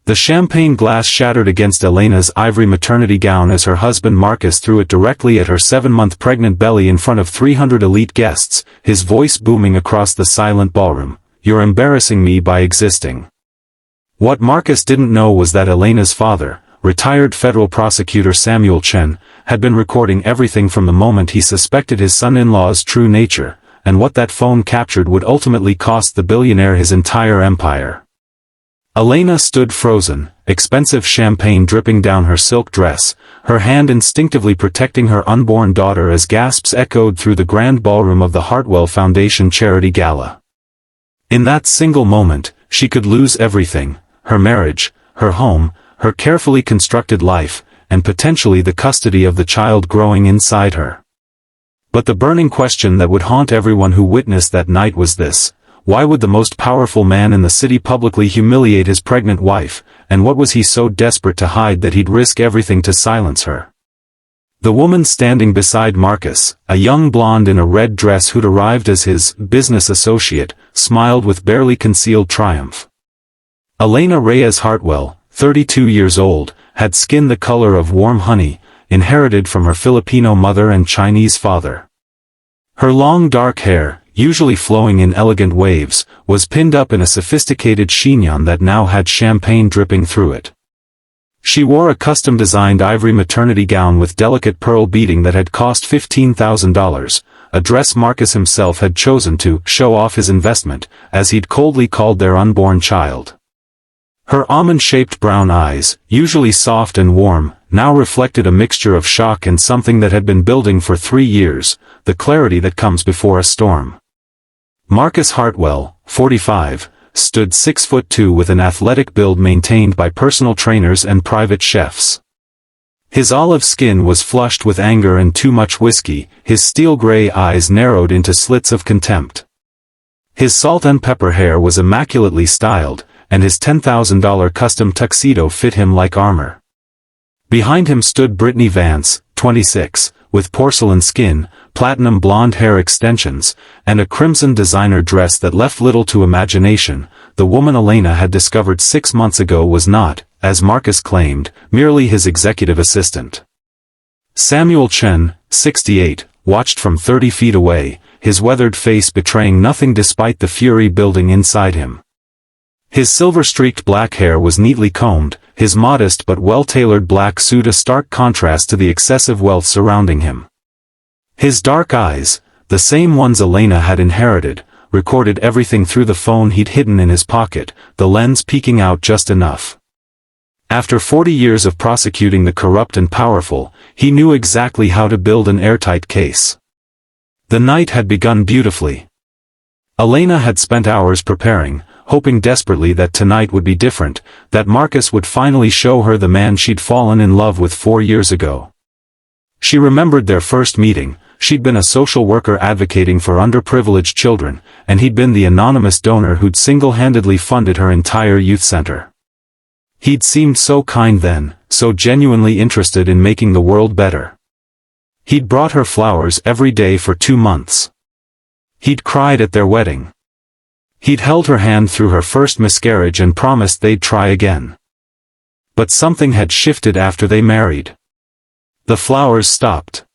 The champagne glass shattered against Elena's ivory maternity gown as her husband Marcus threw it directly at her 7-month pregnant belly in front of 300 elite guests, his voice booming across the silent ballroom. "You're embarrassing me by existing." What Marcus didn't know was that Elena's father, retired federal prosecutor Samuel Chen, had been recording everything from the moment he suspected his son-in-law's true nature, and what that phone captured would ultimately cost the billionaire his entire empire. Elena stood frozen, expensive champagne dripping down her silk dress, her hand instinctively protecting her unborn daughter as gasps echoed through the grand ballroom of the Hartwell Foundation charity gala. In that single moment, she could lose everything: her marriage, her home, her carefully constructed life, and potentially the custody of the child growing inside her. But the burning question that would haunt everyone who witnessed that night was this: why would the most powerful man in the city publicly humiliate his pregnant wife, and what was he so desperate to hide that he'd risk everything to silence her? The woman standing beside Marcus, a young blonde in a red dress who'd arrived as his business associate, smiled with barely concealed triumph. Elena Reyes Hartwell, 32 years old, had skin the color of warm honey, inherited from her Filipino mother and Chinese father. Her long dark hair, usually flowing in elegant waves, was pinned up in a sophisticated chignon that now had champagne dripping through it. She wore a custom-designed ivory maternity gown with delicate pearl beading that had cost $15,000, a dress Marcus himself had chosen to show off his investment, as he'd coldly called their unborn child. Her almond-shaped brown eyes, usually soft and warm, now reflected a mixture of shock and something that had been building for 3 years, the clarity that comes before a storm. Marcus Hartwell, 45, stood 6'2" with an athletic build maintained by personal trainers and private chefs. His olive skin was flushed with anger and too much whiskey, his steel-gray eyes narrowed into slits of contempt. His salt and pepper hair was immaculately styled, and his $10,000 custom tuxedo fit him like armor. Behind him stood Brittany Vance, 26, with porcelain skin, platinum blonde hair extensions, and a crimson designer dress that left little to imagination. The woman Elena had discovered 6 months ago was not, as Marcus claimed, merely his executive assistant. Samuel Chen, 68, watched from 30 feet away, his weathered face betraying nothing despite the fury building inside him. His silver-streaked black hair was neatly combed, his modest but well-tailored black suit a stark contrast to the excessive wealth surrounding him. His dark eyes, the same ones Elena had inherited, recorded everything through the phone he'd hidden in his pocket, the lens peeking out just enough. After 40 years of prosecuting the corrupt and powerful, he knew exactly how to build an airtight case. The night had begun beautifully. Elena had spent hours preparing, hoping desperately that tonight would be different, that Marcus would finally show her the man she'd fallen in love with 4 years ago. She remembered their first meeting. She'd been a social worker advocating for underprivileged children, and he'd been the anonymous donor who'd single-handedly funded her entire youth center. He'd seemed so kind then, so genuinely interested in making the world better. He'd brought her flowers every day for 2 months. He'd cried at their wedding. He'd held her hand through her first miscarriage and promised they'd try again. But something had shifted after they married. The flowers stopped.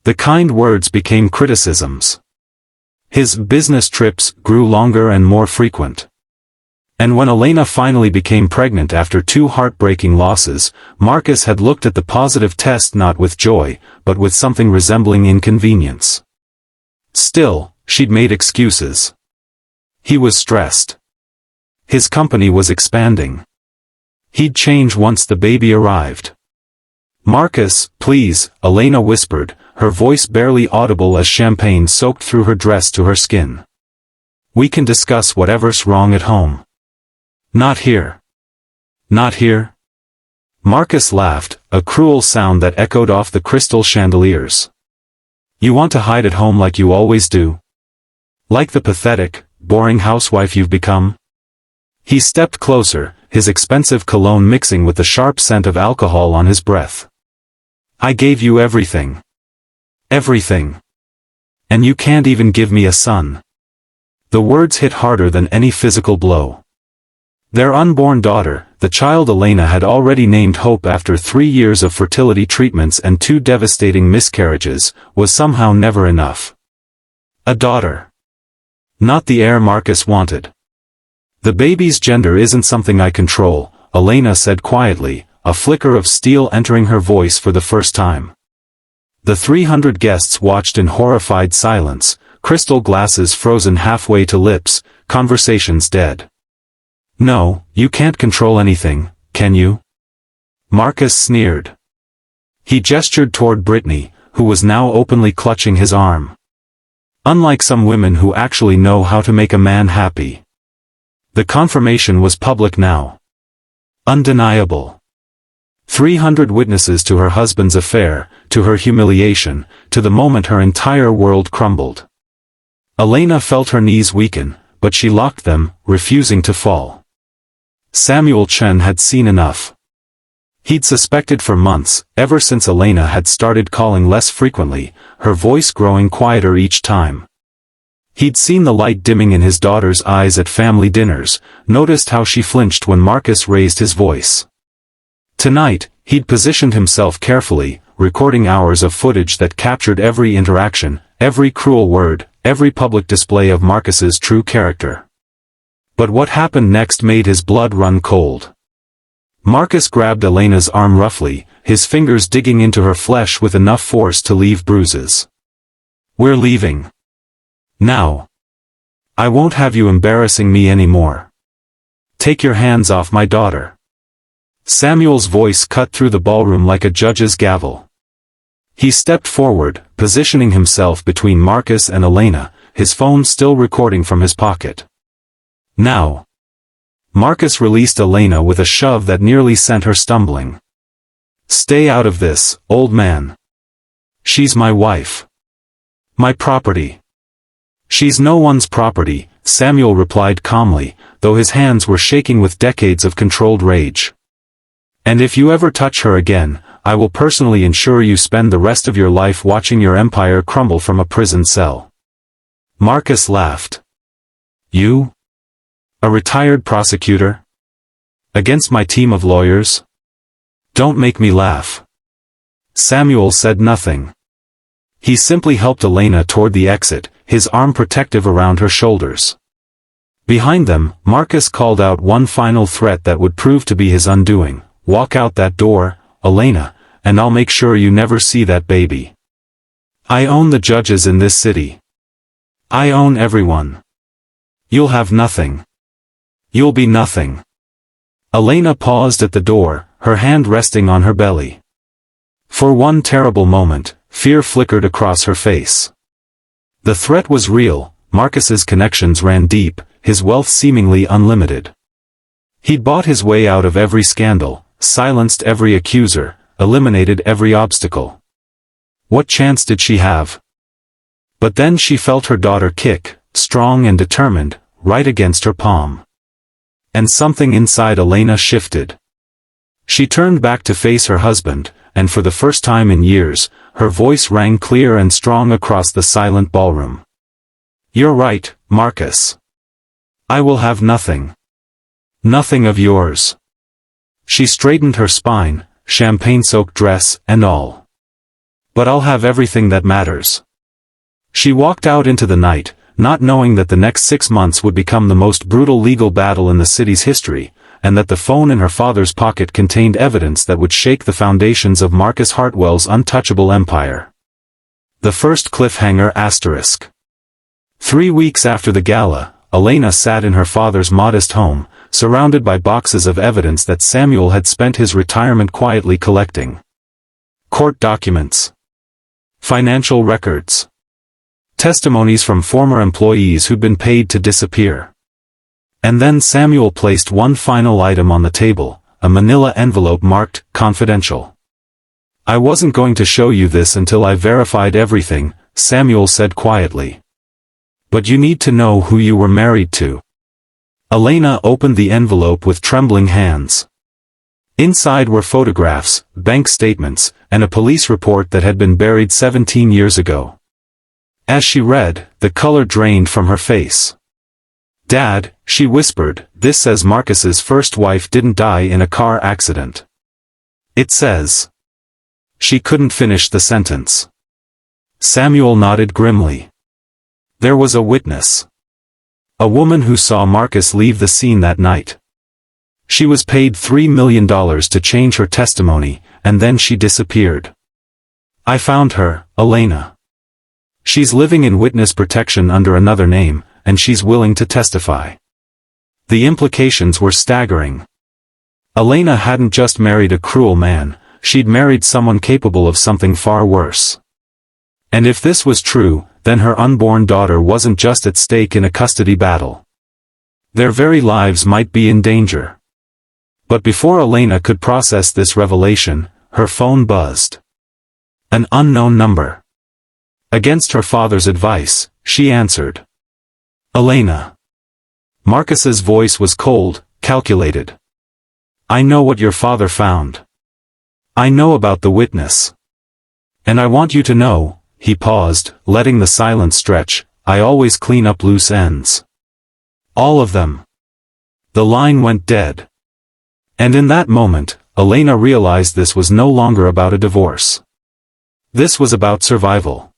The kind words became criticisms. His business trips grew longer and more frequent. And when Elena finally became pregnant after 2 heartbreaking losses, Marcus had looked at the positive test not with joy, but with something resembling inconvenience. Still, she'd made excuses. He was stressed. His company was expanding. He'd change once the baby arrived. "Marcus, please," Elena whispered, her voice barely audible as champagne soaked through her dress to her skin. "We can discuss whatever's wrong at home. Not here." "Not here?" Marcus laughed, a cruel sound that echoed off the crystal chandeliers. "You want to hide at home like you always do? Like the pathetic, boring housewife you've become?" He stepped closer, his expensive cologne mixing with the sharp scent of alcohol on his breath. "I gave you everything. Everything. And you can't even give me a son." The words hit harder than any physical blow. Their unborn daughter, the child Elena had already named Hope after 3 years of fertility treatments and 2 devastating miscarriages, was somehow never enough. A daughter. Not the heir Marcus wanted. The baby's gender isn't something I control, Elena said quietly, a flicker of steel entering her voice for the first time. The 300 guests watched in horrified silence, crystal glasses frozen halfway to lips, conversations dead. No, you can't control anything, can you? Marcus sneered. He gestured toward Brittany, who was now openly clutching his arm. Unlike some women who actually know how to make a man happy. The confirmation was public now. Undeniable. 300 witnesses to her husband's affair, to her humiliation, to the moment her entire world crumbled. Elena felt her knees weaken, but she locked them, refusing to fall. Samuel Chen had seen enough. He'd suspected for months, ever since Elena had started calling less frequently, her voice growing quieter each time. He'd seen the light dimming in his daughter's eyes at family dinners, noticed how she flinched when Marcus raised his voice. Tonight, he'd positioned himself carefully, recording hours of footage that captured every interaction, every cruel word, every public display of Marcus's true character. But what happened next made his blood run cold. Marcus grabbed Elena's arm roughly, his fingers digging into her flesh with enough force to leave bruises. "We're leaving. Now. I won't have you embarrassing me anymore. Take your hands off my daughter." Samuel's voice cut through the ballroom like a judge's gavel. He stepped forward, positioning himself between Marcus and Elena, his phone still recording from his pocket. "Now." Marcus released Elena with a shove that nearly sent her stumbling. "Stay out of this, old man. She's my wife. My property." "She's no one's property," Samuel replied calmly, though his hands were shaking with decades of controlled rage. "And if you ever touch her again, I will personally ensure you spend the rest of your life watching your empire crumble from a prison cell." Marcus laughed. "You? A retired prosecutor? Against my team of lawyers? Don't make me laugh." Samuel said nothing. He simply helped Elena toward the exit, his arm protective around her shoulders. Behind them, Marcus called out one final threat that would prove to be his undoing. "Walk out that door, Elena, and I'll make sure you never see that baby. I own the judges in this city. I own everyone. You'll have nothing. You'll be nothing." Elena paused at the door, her hand resting on her belly. For one terrible moment, fear flickered across her face. The threat was real, Marcus's connections ran deep, his wealth seemingly unlimited. He'd bought his way out of every scandal, silenced every accuser, eliminated every obstacle. What chance did she have? But then she felt her daughter kick, strong and determined, right against her palm. And something inside Elena shifted. She turned back to face her husband, and for the first time in years, her voice rang clear and strong across the silent ballroom. "You're right, Marcus. I will have nothing. Nothing of yours." She straightened her spine, champagne-soaked dress and all. "But I'll have everything that matters." She walked out into the night, not knowing that the next 6 months would become the most brutal legal battle in the city's history, and that the phone in her father's pocket contained evidence that would shake the foundations of Marcus Hartwell's untouchable empire. The first cliffhanger *. 3 weeks after the gala, Elena sat in her father's modest home, surrounded by boxes of evidence that Samuel had spent his retirement quietly collecting. Court documents. Financial records. Testimonies from former employees who'd been paid to disappear. And then Samuel placed one final item on the table, a manila envelope marked, "Confidential." "I wasn't going to show you this until I verified everything," Samuel said quietly. "But you need to know who you were married to." Elena opened the envelope with trembling hands. Inside were photographs, bank statements, and a police report that had been buried 17 years ago. As she read, the color drained from her face. "Dad, She whispered, "This says Marcus's first wife didn't die in a car accident." "It says." She couldn't finish the sentence. Samuel nodded grimly. There was a witness. A woman who saw Marcus leave the scene that night. She was paid $3 million to change her testimony, and then she disappeared. "I found her, Elena. She's living in witness protection under another name, and she's willing to testify." The implications were staggering. Elena hadn't just married a cruel man, she'd married someone capable of something far worse. And if this was true, then her unborn daughter wasn't just at stake in a custody battle. Their very lives might be in danger. But before Elena could process this revelation, her phone buzzed. An unknown number. Against her father's advice, she answered. "Elena." Marcus's voice was cold, calculated. "I know what your father found. I know about the witness. And I want you to know," he paused, letting the silence stretch, "I always clean up loose ends. All of them." The line went dead. And in that moment, Elena realized this was no longer about a divorce. This was about survival.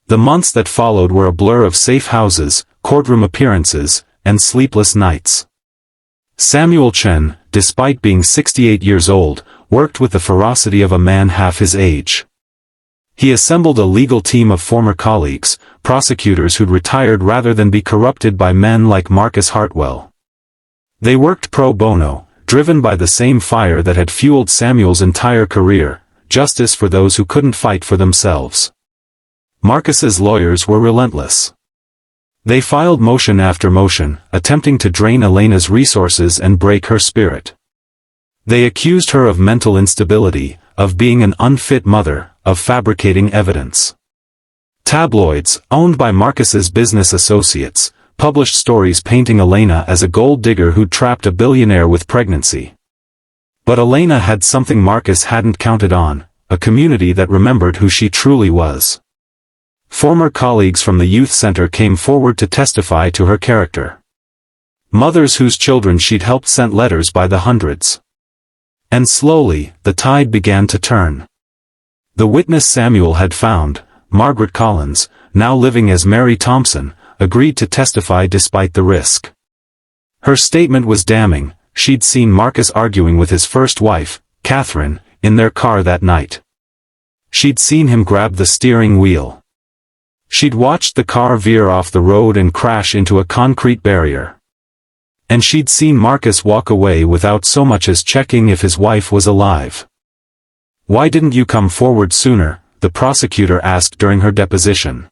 The months that followed were a blur of safe houses, courtroom appearances, and sleepless nights. Samuel Chen, despite being 68 years old, worked with the ferocity of a man half his age. He assembled a legal team of former colleagues, prosecutors who'd retired rather than be corrupted by men like Marcus Hartwell. They worked pro bono, driven by the same fire that had fueled Samuel's entire career, justice for those who couldn't fight for themselves. Marcus's lawyers were relentless. They filed motion after motion, attempting to drain Elena's resources and break her spirit. They accused her of mental instability, of being an unfit mother, of fabricating evidence. Tabloids, owned by Marcus's business associates, published stories painting Elena as a gold digger who'd trapped a billionaire with pregnancy. But Elena had something Marcus hadn't counted on, a community that remembered who she truly was. Former colleagues from the youth center came forward to testify to her character. Mothers whose children she'd helped sent letters by the hundreds. And slowly, the tide began to turn. The witness Samuel had found, Margaret Collins, now living as Mary Thompson, agreed to testify despite the risk. Her statement was damning. She'd seen Marcus arguing with his first wife, Catherine, in their car that night. She'd seen him grab the steering wheel. She'd watched the car veer off the road and crash into a concrete barrier. And she'd seen Marcus walk away without so much as checking if his wife was alive. "Why didn't you come forward sooner?" the prosecutor asked during her deposition.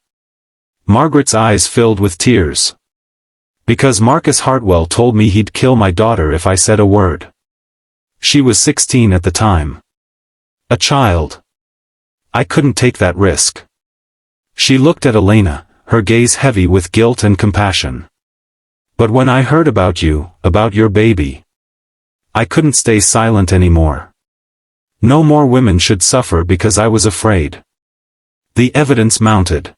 Margaret's eyes filled with tears. "Because Marcus Hartwell told me he'd kill my daughter if I said a word. She was 16 at the time. A child. I couldn't take that risk." She looked at Elena, her gaze heavy with guilt and compassion. "But when I heard about you, about your baby, I couldn't stay silent anymore. No more women should suffer because I was afraid." The evidence mounted.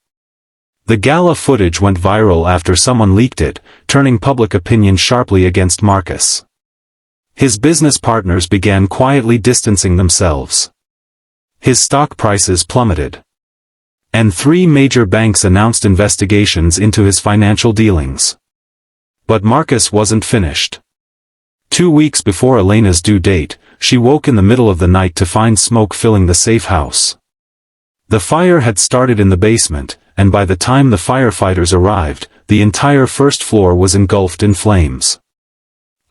The Gala footage went viral after someone leaked it, turning public opinion sharply against Marcus. His business partners began quietly distancing themselves. His stock prices plummeted. And 3 major banks announced investigations into his financial dealings. But Marcus wasn't finished. 2 weeks before Elena's due date, she woke in the middle of the night to find smoke filling the safe house. The fire had started in the basement, and by the time the firefighters arrived, the entire first floor was engulfed in flames.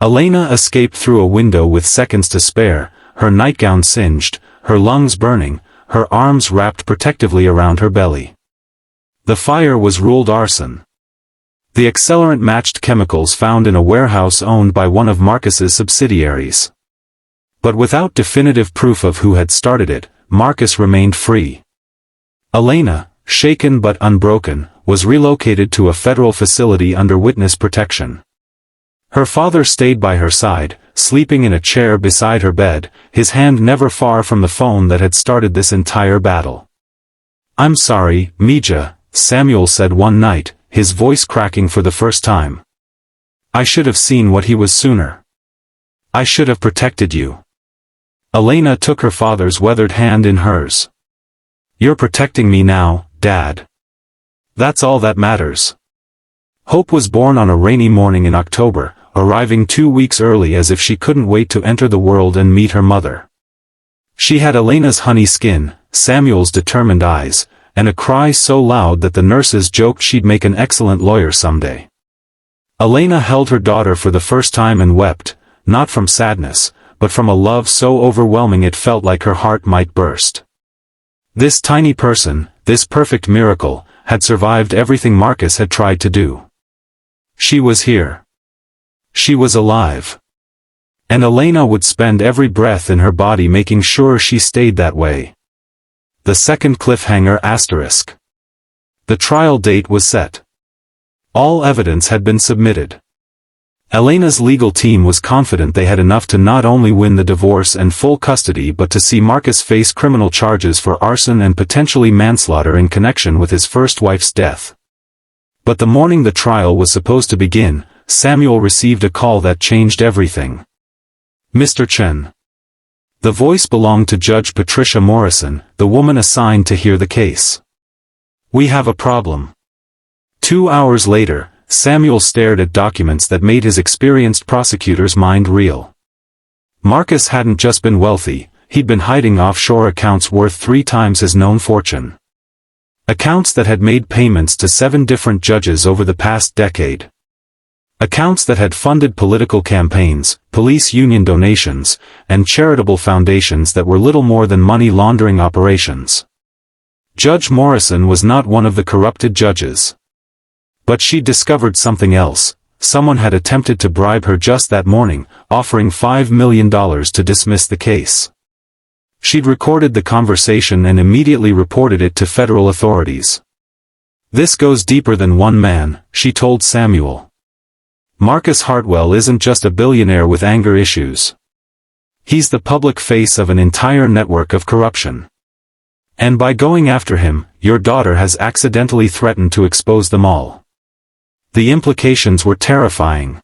Elena escaped through a window with seconds to spare, her nightgown singed, her lungs burning, her arms wrapped protectively around her belly. The fire was ruled arson. The accelerant matched chemicals found in a warehouse owned by one of Marcus's subsidiaries. But without definitive proof of who had started it, Marcus remained free. Elena, shaken but unbroken, was relocated to a federal facility under witness protection. Her father stayed by her side, sleeping in a chair beside her bed, his hand never far from the phone that had started this entire battle. "I'm sorry, Mija," Samuel said one night, his voice cracking for the first time. I should have seen what he was sooner. I should have protected you. Elena took her father's weathered hand in hers. You're protecting me now, Dad. That's all that matters. Hope was born on a rainy morning in October, arriving 2 weeks early as if she couldn't wait to enter the world and meet her mother. She had Elena's honey skin, Samuel's determined eyes, and a cry so loud that the nurses joked she'd make an excellent lawyer someday. Elena held her daughter for the first time and wept, not from sadness, but from a love so overwhelming it felt like her heart might burst. This tiny person, this perfect miracle, had survived everything Marcus had tried to do. She was here. She was alive. And Elena would spend every breath in her body making sure she stayed that way. The second cliffhanger asterisk. The trial date was set. All evidence had been submitted. Elena's legal team was confident they had enough to not only win the divorce and full custody but to see Marcus face criminal charges for arson and potentially manslaughter in connection with his first wife's death. But the morning the trial was supposed to begin, Samuel received a call that changed everything. Mr. Chen. The voice belonged to Judge Patricia Morrison, the woman assigned to hear the case. We have a problem. 2 hours later, Samuel stared at documents that made his experienced prosecutor's mind reel. Marcus hadn't just been wealthy, he'd been hiding offshore accounts worth 3 times his known fortune. Accounts that had made payments to 7 different judges over the past decade. Accounts that had funded political campaigns, police union donations, and charitable foundations that were little more than money laundering operations. Judge Morrison was not one of the corrupted judges. But she'd discovered something else. Someone had attempted to bribe her just that morning, offering $5 million to dismiss the case. She'd recorded the conversation and immediately reported it to federal authorities. This goes deeper than one man, she told Samuel. Marcus Hartwell isn't just a billionaire with anger issues. He's the public face of an entire network of corruption. And by going after him, your daughter has accidentally threatened to expose them all. The implications were terrifying.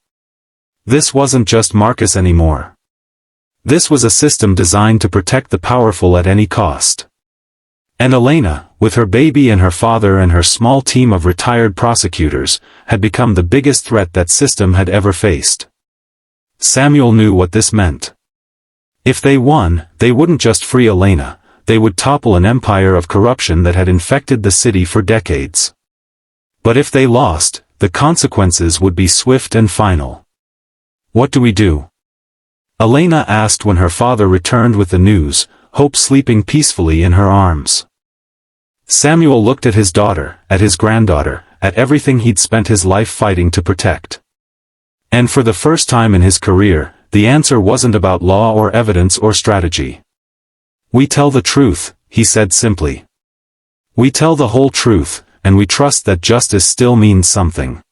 This wasn't just Marcus anymore. This was a system designed to protect the powerful at any cost. And Elena, with her baby and her father and her small team of retired prosecutors, had become the biggest threat that system had ever faced. Samuel knew what this meant. If they won, they wouldn't just free Elena, they would topple an empire of corruption that had infected the city for decades. But if they lost, the consequences would be swift and final. What do we do? Elena asked when her father returned with the news, Hope sleeping peacefully in her arms. Samuel looked at his daughter, at his granddaughter, at everything he'd spent his life fighting to protect. And for the first time in his career, the answer wasn't about law or evidence or strategy. We tell the truth, he said simply. We tell the whole truth, and we trust that justice still means something.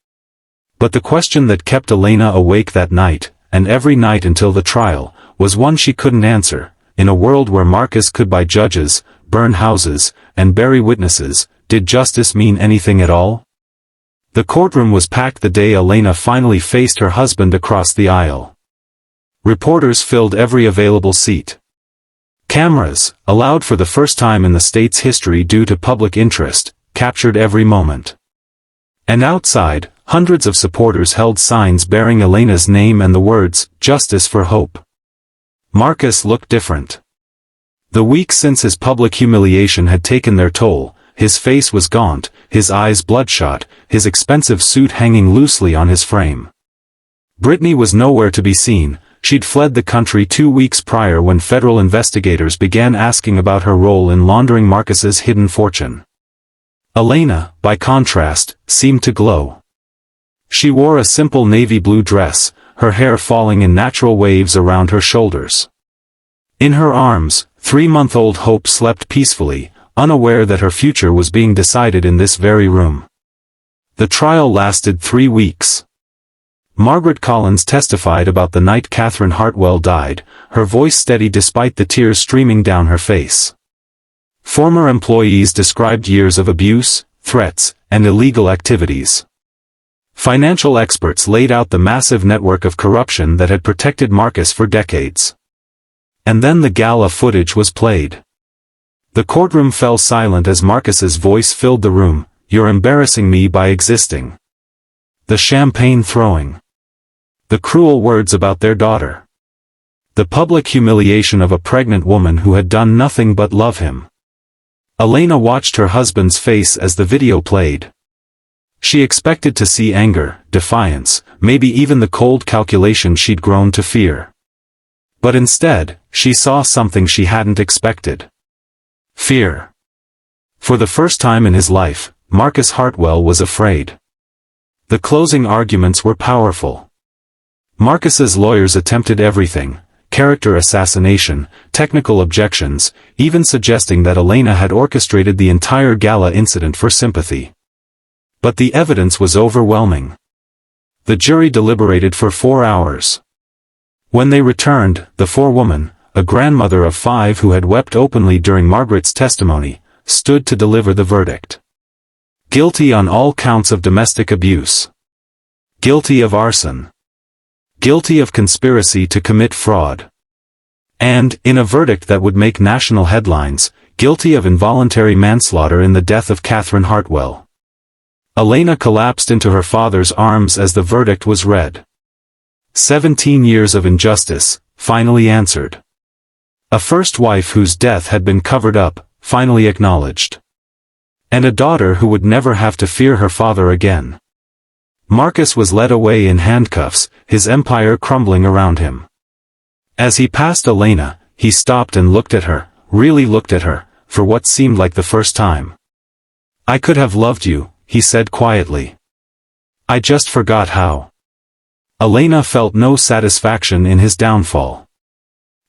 But the question that kept Elena awake that night, and every night until the trial, was one she couldn't answer. In a world where Marcus could buy judges, burn houses, and bury witnesses, did justice mean anything at all? The courtroom was packed the day Elena finally faced her husband across the aisle. Reporters filled every available seat. Cameras, allowed for the first time in the state's history due to public interest, captured every moment. And outside, hundreds of supporters held signs bearing Elena's name and the words, "Justice for Hope." Marcus looked different. The weeks since his public humiliation had taken their toll, his face was gaunt, his eyes bloodshot, his expensive suit hanging loosely on his frame. Brittany was nowhere to be seen. She'd fled the country 2 weeks prior when federal investigators began asking about her role in laundering Marcus's hidden fortune. Elena, by contrast, seemed to glow. She wore a simple navy blue dress, her hair falling in natural waves around her shoulders. In her arms, 3-month-old Hope slept peacefully, unaware that her future was being decided in this very room. The trial lasted 3 weeks. Margaret Collins testified about the night Catherine Hartwell died, her voice steady despite the tears streaming down her face. Former employees described years of abuse, threats, and illegal activities. Financial experts laid out the massive network of corruption that had protected Marcus for decades. And then the Gala footage was played. The courtroom fell silent as Marcus's voice filled the room. "You're embarrassing me by existing." The champagne throwing. The cruel words about their daughter. The public humiliation of a pregnant woman who had done nothing but love him. Elena watched her husband's face as the video played. She expected to see anger, defiance, maybe even the cold calculation she'd grown to fear. But instead, she saw something she hadn't expected. Fear. For the first time in his life, Marcus Hartwell was afraid. The closing arguments were powerful. Marcus's lawyers attempted everything: character assassination, technical objections, even suggesting that Elena had orchestrated the entire Gala incident for sympathy. But the evidence was overwhelming. The jury deliberated for 4 hours. When they returned, the forewoman, a grandmother of 5 who had wept openly during Margaret's testimony, stood to deliver the verdict. Guilty on all counts of domestic abuse. Guilty of arson. Guilty of conspiracy to commit fraud. And, in a verdict that would make national headlines, guilty of involuntary manslaughter in the death of Catherine Hartwell. Elena collapsed into her father's arms as the verdict was read. 17 years of injustice, finally answered. A first wife whose death had been covered up, finally acknowledged. And a daughter who would never have to fear her father again. Marcus was led away in handcuffs, his empire crumbling around him. As he passed Elena, he stopped and looked at her, really looked at her, for what seemed like the first time. "I could have loved you," he said quietly. "I just forgot how." Elena felt no satisfaction in his downfall.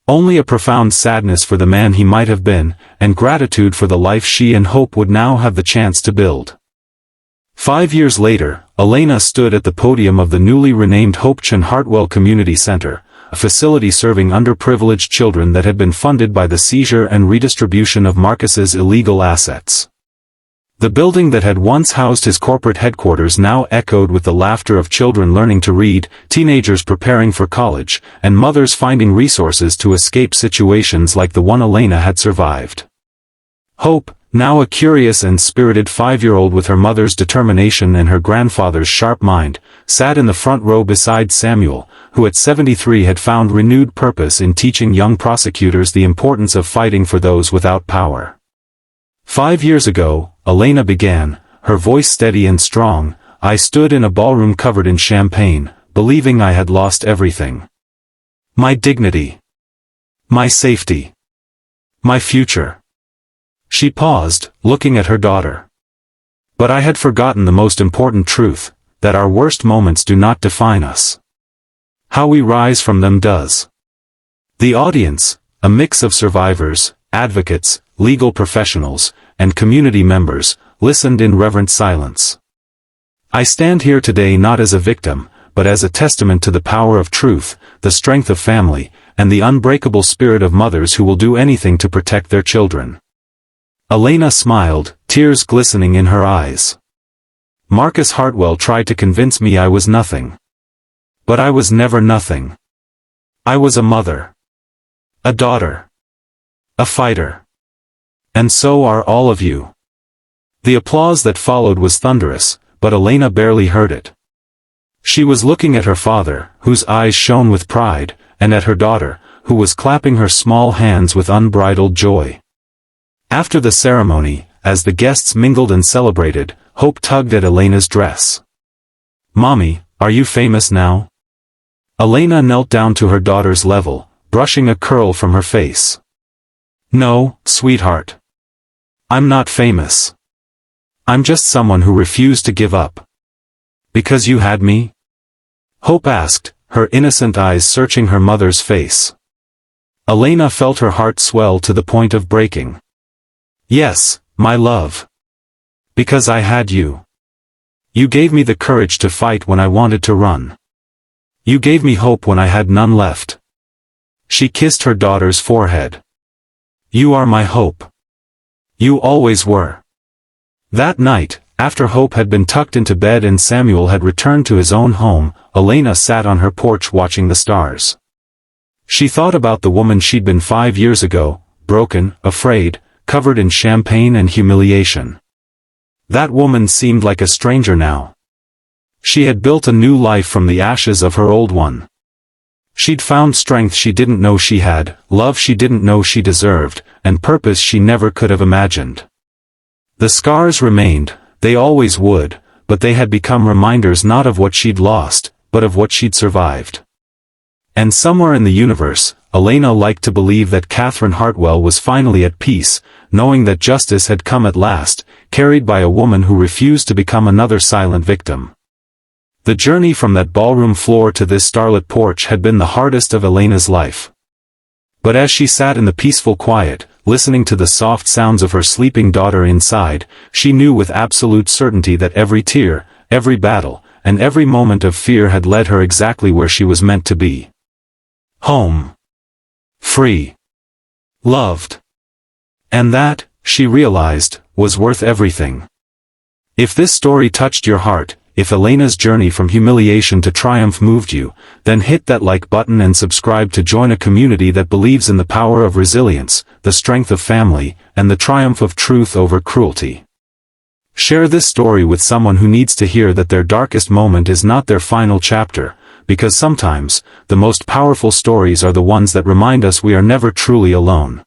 Only a profound sadness for the man he might have been, and gratitude for the life she and Hope would now have the chance to build. 5 years later, Elena stood at the podium of the newly renamed Hope Hartwell Community Center, a facility serving underprivileged children that had been funded by the seizure and redistribution of Marcus's illegal assets. The building that had once housed his corporate headquarters now echoed with the laughter of children learning to read, teenagers preparing for college, and mothers finding resources to escape situations like the one Elena had survived. Hope, now a curious and spirited 5-year-old with her mother's determination and her grandfather's sharp mind, sat in the front row beside Samuel, who at 73 had found renewed purpose in teaching young prosecutors the importance of fighting for those without power. 5 years ago, Elena began, her voice steady and strong. "I stood in a ballroom covered in champagne, believing I had lost everything. My dignity. My safety. My future." She paused, looking at her daughter. "But I had forgotten the most important truth, that our worst moments do not define us. How we rise from them does." The audience, a mix of survivors, advocates, legal professionals, and community members, listened in reverent silence. "I stand here today not as a victim, but as a testament to the power of truth, the strength of family, and the unbreakable spirit of mothers who will do anything to protect their children." Elena smiled, tears glistening in her eyes. "Marcus Hartwell tried to convince me I was nothing. But I was never nothing. I was a mother. A daughter. A fighter. And so are all of you." The applause that followed was thunderous, but Elena barely heard it. She was looking at her father, whose eyes shone with pride, and at her daughter, who was clapping her small hands with unbridled joy. After the ceremony, as the guests mingled and celebrated, Hope tugged at Elena's dress. "Mommy, are you famous now?" Elena knelt down to her daughter's level, brushing a curl from her face. "No, sweetheart. I'm not famous. I'm just someone who refused to give up." "Because you had me?" Hope asked, her innocent eyes searching her mother's face. Elena felt her heart swell to the point of breaking. "Yes, my love. Because I had you. You gave me the courage to fight when I wanted to run. You gave me hope when I had none left." She kissed her daughter's forehead. "You are my hope. You always were." That night, After Hope had been tucked into bed and Samuel had returned to his own home, Elena sat on her porch watching the stars. She thought about the woman she'd been 5 years ago, broken, afraid, covered in champagne and humiliation. That woman seemed like a stranger now. She had built a new life from the ashes of her old one. She'd found strength she didn't know she had, love she didn't know she deserved, and purpose she never could have imagined. The scars remained, they always would, but they had become reminders not of what she'd lost, but of what she'd survived. And somewhere in the universe, Elena liked to believe that Catherine Hartwell was finally at peace, knowing that justice had come at last, carried by a woman who refused to become another silent victim. The journey from that ballroom floor to this starlit porch had been the hardest of Elena's life. But as she sat in the peaceful quiet, listening to the soft sounds of her sleeping daughter inside, she knew with absolute certainty that every tear, every battle, and every moment of fear had led her exactly where she was meant to be. Home. Free. Loved. And that, she realized, was worth everything. If this story touched your heart, if Elena's journey from humiliation to triumph moved you, then hit that like button and subscribe to join a community that believes in the power of resilience, the strength of family, and the triumph of truth over cruelty. Share this story with someone who needs to hear that their darkest moment is not their final chapter, because sometimes, the most powerful stories are the ones that remind us we are never truly alone.